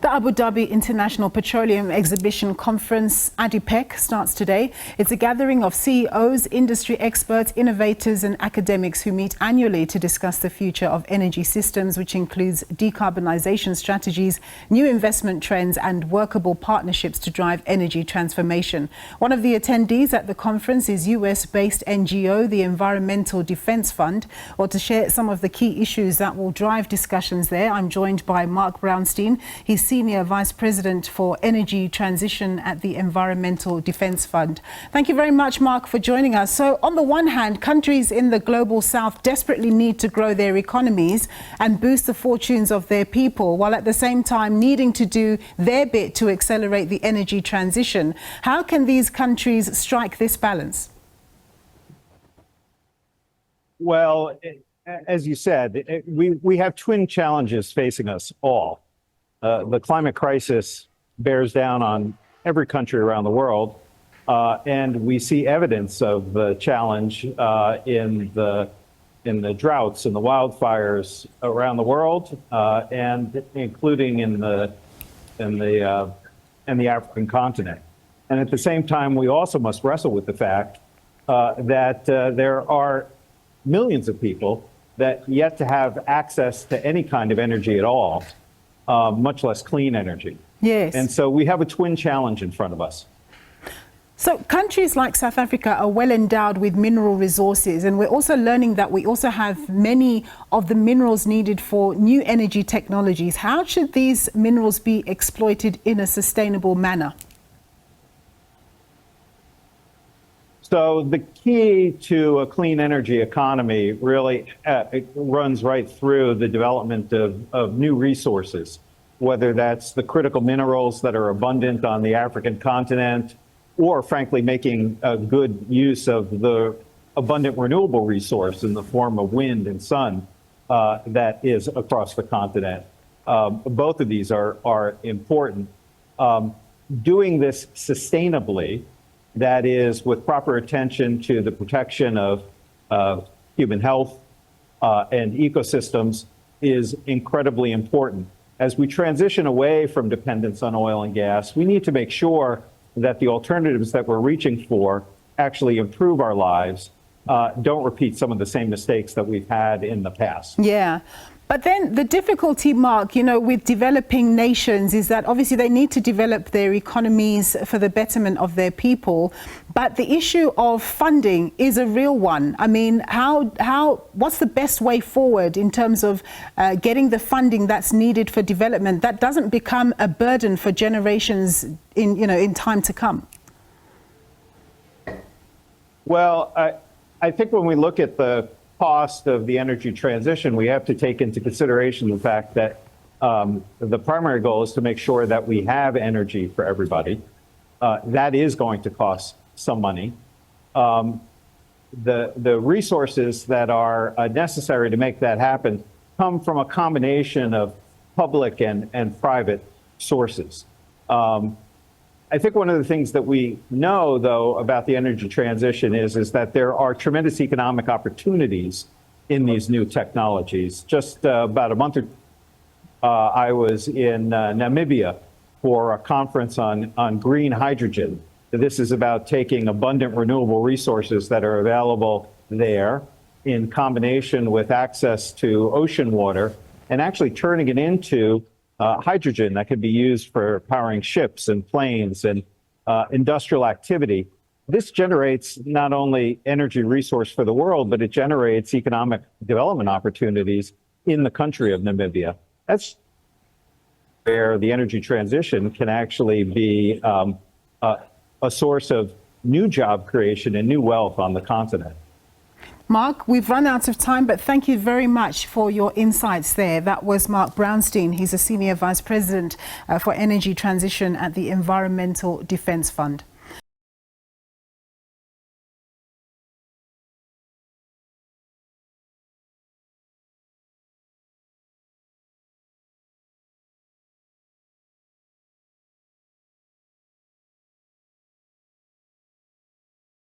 The Abu Dhabi International Petroleum Exhibition Conference, ADIPEC, starts today. It's a gathering of CEOs, industry experts, innovators and academics who meet annually to discuss the future of energy systems, which includes decarbonisation strategies, new investment trends and workable partnerships to drive energy transformation. One of the attendees at the conference is US-based NGO, the Environmental Defence Fund. Well, to share some of the key issues that will drive discussions there, I'm joined by Mark Brownstein. He's Senior Vice President for Energy Transition at the Environmental Defence Fund. Thank you very much, Mark, for joining us. So, on the one hand, countries in the global south desperately need to grow their economies and boost the fortunes of their people, while at the same time needing to do their bit to accelerate the energy transition. How can these countries strike this balance? Well, as you said, we have twin challenges facing us all. The climate crisis bears down on every country around the world, and we see evidence of the challenge in the droughts and the wildfires around the world, and including in the African continent. And at the same time, we also must wrestle with the fact that there are millions of people that yet to have access to any kind of energy at all. Much less clean energy. Yes. And so we have a twin challenge in front of us. So countries like South Africa are well endowed with mineral resources, and we're also learning that we also have many of the minerals needed for new energy technologies. How should these minerals be exploited in a sustainable manner? So the key to a clean energy economy really it runs right through the development of new resources, whether that's the critical minerals that are abundant on the African continent, or frankly, making a good use of the abundant renewable resource in the form of wind and sun that is across the continent. Both of these are important. Doing this sustainably, that is, with proper attention to the protection of human health and ecosystems, is incredibly important. As we transition away from dependence on oil and gas, we need to make sure that the alternatives that we're reaching for actually improve our lives, don't repeat some of the same mistakes that we've had in the past. Yeah. But then the difficulty, Mark, with developing nations is that obviously they need to develop their economies for the betterment of their people. But the issue of funding is a real one. I mean, what's the best way forward in terms of getting the funding that's needed for development that doesn't become a burden for generations in time to come? Well, I think when we look at the cost of the energy transition, we have to take into consideration the fact that the primary goal is to make sure that we have energy for everybody. That is going to cost some money. The resources that are necessary to make that happen come from a combination of public and private sources. I think one of the things that we know, though, about the energy transition is that there are tremendous economic opportunities in these new technologies. Just about a month ago, I was in Namibia for a conference on green hydrogen. This is about taking abundant renewable resources that are available there in combination with access to ocean water and actually turning it into hydrogen that can be used for powering ships and planes and industrial activity. This generates not only energy resource for the world, but it generates economic development opportunities in the country of Namibia. That's where the energy transition can actually be a source of new job creation and new wealth on the continent. Mark, we've run out of time, but thank you very much for your insights there. That was Mark Brownstein. He's a Senior Vice President for Energy Transition at the Environmental Defence Fund.